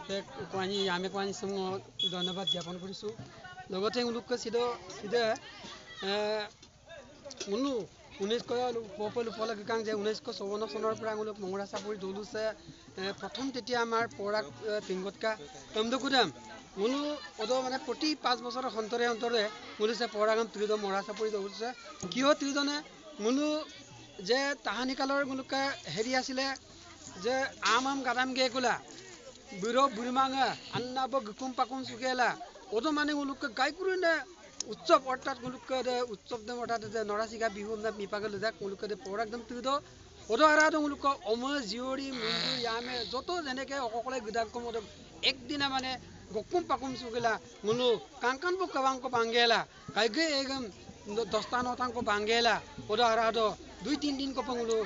আমি কোৱানি ধন্যবাদ জ্ঞাপন কৰিছোঁ লগতে তেওঁলোকে সিধে ঊনৈছশ উপলক্ষে কাৰণ যে 1954 চনৰ পৰা মঙৰা চাপৰি দৌলুছে প্ৰথম তেতিয়া আমাৰ পৰাগ পিংগতকা তমদকুদাম মনো ওদো মানে প্ৰতি 5 বছৰৰ অন্তৰে মনুছে পৰাগাম ত্ৰিদ মৰা চাপৰি দৌলুছে কিয় ত্ৰিদনে মনো যে তাহানি কালৰ মুলুকা হেৰি আছিলে যে আম গাদাম গেকুলা বুঢ়ো বুঢ়ীমাঙা আন্নাব গুকুম পাকুম চুকেলা ওদো মানে মুলুকা গাইকুৰুনে উৎসৱ অৰ্থাৎ মুলুকা উৎসৱ দম অৰ্থাৎ নৰাচিগা বিহু মিপাকে লজাক মুলুকা পৰ একদম ত্ৰিদ ওদো আৰাদো মুলুকা অময় জিয়ৰি মুন্দু ইয়ামে যত যেনেকে অকলে গদাক কম একদিনা মানে গকুম পাকুম চুকেলা মুলু কাংকানবো কাবাংকো বাংগেলা গাইগে এগম 10টা 9টাংকো বাংগেলা ওদো আৰাদো 2-3 দিন কপংলো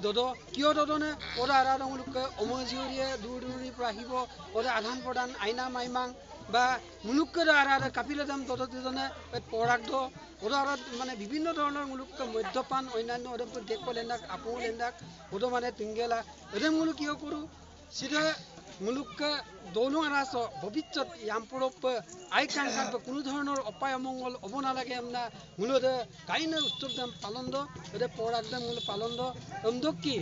দদো কিয় দদনে ওদো আৰাদো মুলুকা অময় জিয়ৰিয়ে দূৰ দূৰি পৰা আহিব ওদো আধান প্ৰদান আইনা মাইমাং বা মুলুকৰ আৰাদো কাপিলদাম দদো দুজনে পৰাগদ ওদো আৰাদ মানে বিভিন্ন ধৰণৰ মুলুক মধ্যপান অন্যান্য ওদো দেখলেন্দাক আপুলেন্দাক ওদো মানে তিংগেলা এদে মুলুক কিয় কৰো সিধা মুলুক দৌলুং আৰাস ভৱিষ্যত ইয়ামপুৰপ আই কাংকাত কোনো ধৰণৰ অপায় অমংগল হ'ব নালাগে আমনা মুলুদে কাইনে উৎসৱ দাম পালন দ এদে পৰাগদাম মুল পালন দ অমদকি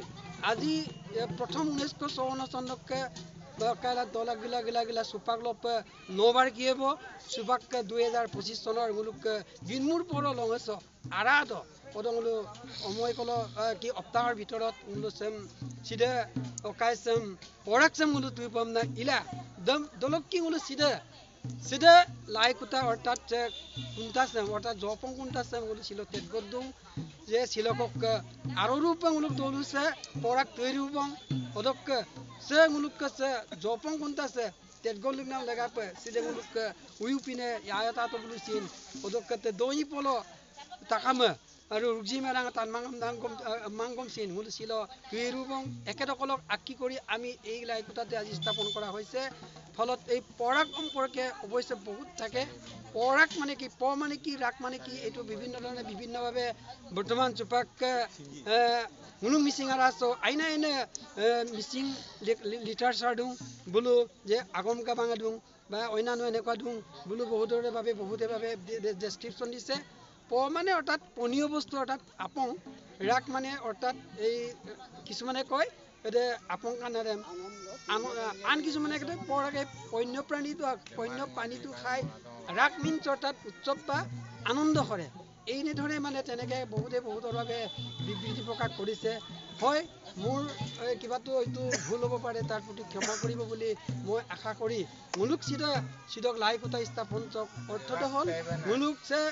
আজি প্ৰথম 1954 চনকে কালা দলা গিলা সুপাগলপ 9 বাৰ কিয়েব সুপাক 2025 চনৰ মুলুক গিনমুৰ পৰ লঙছ আৰাদ পদংলো অময় কল কি সপ্তাহৰ ভিতৰত মুলু সেম সিধে অকাইসম পৰাকসম মুলু তুই পমনা ইলা দম দলক কি মুলু সিধে লাইকুটা অৰ্থাৎ কুন্তাসম অৰ্থাৎ জপং কুন্তাসম মুলু সিলো তেগদুং যে সিলকক আরো রূপ মুলুক দলুছে পরাক তৈরুবং অদক সে মুলুক সে জপং কুন্তাসে তেগল নাম লাগাপে সিদে মুলুক উইউপিনে ইয়াতা তো বুলু সিন অদক তে দই পলো তাকামে আৰু ৰুজি মেৰাং তান মাংগম সিন মুলু সিলো তৈৰুবং একেদকলক আকি কৰি আমি এই লাইকুটাতে আজি স্থাপন কৰা হৈছে ফলত এই পৰাগ সম্পৰ্কে অৱশ্যে বহুত থাকে পৰাগ মানে কি প মানে কি ৰাগ মানে কি এইটো বিভিন্ন ধৰণে বিভিন্নভাৱে বৰ্তমান চুপাক মুলু মিচিং আৰাস আইনা এনে মিচিং লিটাৰেচাৰ দুং বুলু যে আগমকা বাঙা দুং বা অন্যান্য এনেকুৱা দুং বুলু বহুতৰে বাবে ডেছক্ৰিপশ্যন দিছে প মানে অৰ্থাৎ পনীয় বস্তু অৰ্থাৎ আপং ৰাগ মানে অৰ্থাৎ এই কিছুমানে কয় এদে আপং কানাৰে আন কিছুমানে পৰাগে পণ্য পানীটো খাই ৰাগ মিন্স অৰ্থাৎ উৎসৱ বা আনন্দ কৰে এইনেধৰণে মানে তেনেকে বহুতৰ বাবে বিবৃতি প্ৰকাশ কৰিছে হয় মোৰ কিবাটো এইটো ভুল হ'ব পাৰে তাৰ প্ৰতি ক্ষমা কৰিব বুলি মই আশা কৰি মুলুক সিদক লাইকুটা স্থাপন অৰ্থটো হ'ল মুলুক সে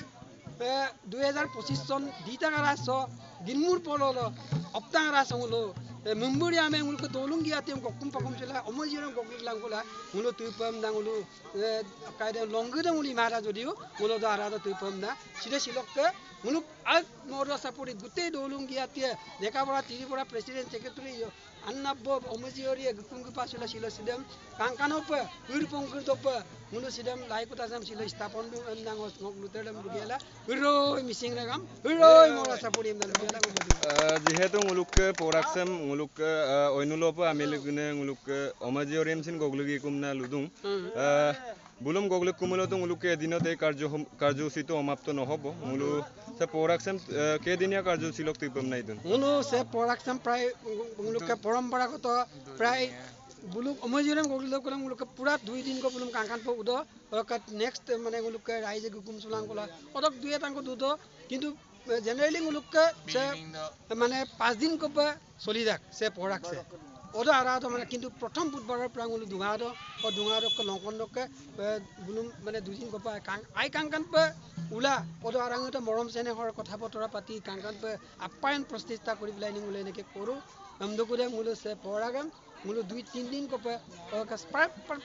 2025 চন দিটাং আৰাস গিনমুৰ পলল অপ্তাং আৰাস মুলু মুম্বুরি আমে মুলুক দৌলুঙ্গি আতিম গকুম পাকুম চলা অমজিরং গকুল লাঙ্গুলা মুলু তুইপম দাঙ্গুলু কায়দে লঙ্গিদে মুলি মারা যদিও মুলু দারাদা তুইপম না সিদে সিলককে মুলুক আগ মরা সাপড়ি গুতেই দৌলুঙ্গি আতিয়ে লেখাপড়া তিরিপড়া প্রেসিডেন্ট সেক্রেটারি আন্নাব্ব অমজিয়রি গুকুঙ্গি পাসুলা সিলো সিদেম কাংকানপ উইরপংকিরদপ মুলু সিদেম লাইকুতাসাম সিলো স্থাপন দাঙ্গস লুতেরম লুগিয়ালা উইরই মিসিং রাগাম উইরই মরা সাপড়ি এমদা লুগিয়ালা যেহেতু মুলুক পরাকসম মুলুক অইনুলপ আমিলগুনে মুলুক অমজিয়রিম সিন গগলুগি কুমনা লুদুং বুলুম গগলুক কুমুলতো মুলুকে এদিনত এই কাৰ্যসূচীটো সমাপ্ত নহব মুলু সে পৰাকসম কেদিনীয়া কাৰ্যসূচীলক তুইপম নাইদুন মুলু সে পৰাকসম প্ৰায় মুলুকে পৰম্পৰাগত প্ৰায় বুলুক অমজিয়রিম গগলুক কলম মুলুকে পুরা 2 দিন কো বুলুম কাংকান প উদো অকাত নেক্সট মানে মুলুকে রাইজে গুকুম সুলাং কলা অদক দুয়ে তাঙ্কো দুদো কিন্তু জেনারেলি মুলুকে সে মানে 5 দিন কপা চলি যাক সে পরাকসে ওদো আরাদো মানে কিন্তু প্রথম বুধবাৰৰ পৰা মুলু দুঙাদক লংকনকে বুলুম মানে 2 দিন কপা আই কাংকান প উলা ওদো আৰাঙতে মৰম চেনেহৰ কথা বতৰা পাতি কাংকান প আপ্যায়ন প্ৰতিষ্ঠা কৰি বিলাই নিমুলে এনেকে কৰো আমদকুৰে মুলু সে পৰাগাম মুলু 2-3 দিন কপা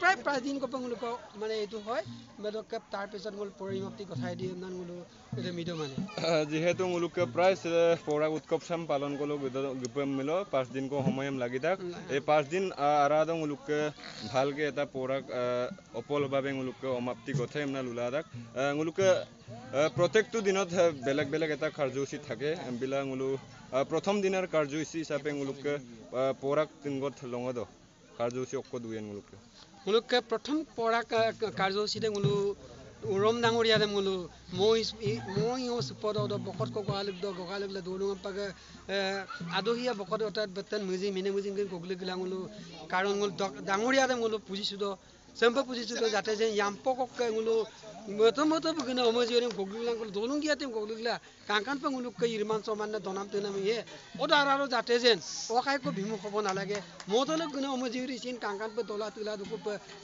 প্ৰায় 5 দিন কপা মুলুক মানে এইটো হয় মেদকে তাৰ পিছত মুল পৰিমক্তি কথাই দি নান মুলু এতে মিদো মানে যেহেতু মুলুকে প্ৰায় পৰাগ উৎসৱ সাম পালন কলো গুপম মিলো 5 দিন কো সময়ম লাগি থাক এই 5 দিন আৰাদ মুলুকে ভালকে এটা পৰাগ অপলভাৱে মুলুকে সমাপ্তি কথাই আমনা লুলা থাক মুলুকে প্ৰত্যেকটো দিনত বেলেগ এটা কাৰ্যসূচী থাকে বিলা মুলু প্ৰথম দিনৰ কাৰ্যসূচী হিচাপে মুলুকে পৰাগ তিনগত লঙদ কাৰ্যসূচী অক্ষ দুয়েন মুলুকে মুলুকে প্ৰথম পৰা কাৰ্যসূচীতে মুলু উৰম ডাঙৰীয়াৰে মুলু মই সুপদ বকত কগালুক গগালুক দৌলুং পাগে আদহিয়া বকত অতাত বেতন মুজি মিনে মুজি গগলি গলা মুলু কাৰণ মুল ডাঙৰীয়াৰে মুলু পুজিছো দ চেম্প পুজিছো দ যাতে যে ইয়াম্পকক মুলু মতো বগিনা অমজিয়ৰি গগলি গলা দৌলুং গিয়াতে গগলি গলা কাংকান পা মুলুক কে ইৰমান সমান্য দনাম তেনাম হে ওদাৰ আৰু যাতে যেন অকাইকো বিমুখ হ'ব নালাগে মতলক গুনা অমজিয়ৰি চিন কাংকান পা দলা তুলা দুকু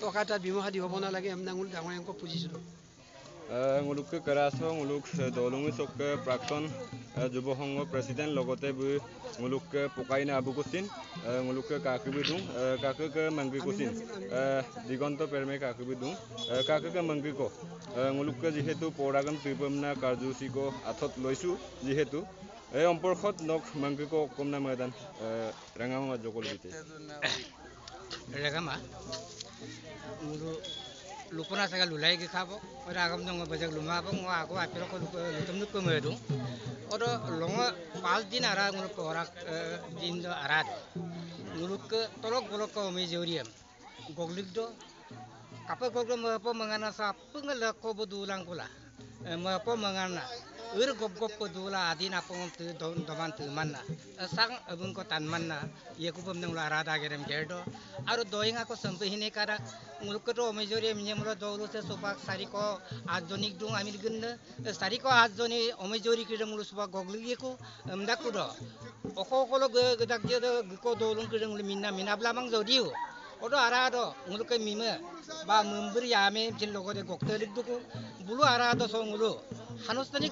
অকাটা বিমুখাদি হ'ব নালাগে এমনাঙুল ডাঙৰীয়াক পুজিছো মুলুকে কেৰাছ মুলুক দলুঙি চক প্ৰাক্তন যুৱ সংঘ প্ৰেচিডেণ্ট লগতে মুলুকে পকাইনা আবু কুচিন মুলুকে কাকিবি দুং কাকে মংগি কুচিন দিগন্ত পেৰমে কাকিবি দুং কাকে মংগি কো মুলুকে যিহেতু পৌৰাগম ত্ৰিপমনা কাৰ্যসূচীক আথত লৈছো যিহেতু এই সম্পৰ্কত নক মংগি কো কমনা ময়দান ৰাঙামা জকল বিতে ৰেগামা মুলু lupuna saga lulai ke khabo ora agam dong bajak luma bang wa aku apiro ko lutum nuk medu odo longa pal din ara ngul porak din do arat nguluk ke tolok bolok ko me joriam goglik do kape goglo me po mangana sa pengal ko bodulang kula me po mangana gop ko dula adina pong tu doman tu manna sang abung ko tan manna ye ko pom nang lara da gerem gerdo aru doinga ko sampe hine kara muluk ko omejori mnyamro dolu se sobak sari ko ajonik dung amil gunna sari ko ajoni omejori kire mulus ba gogli ye ko amda ko do oko kolo gedak je ko dolung kire ngul minna blamang jodiu odo ara do muluk ke mime ba mumbri ame jin logo de goktelik duku bulu ara do so ngulu hanustani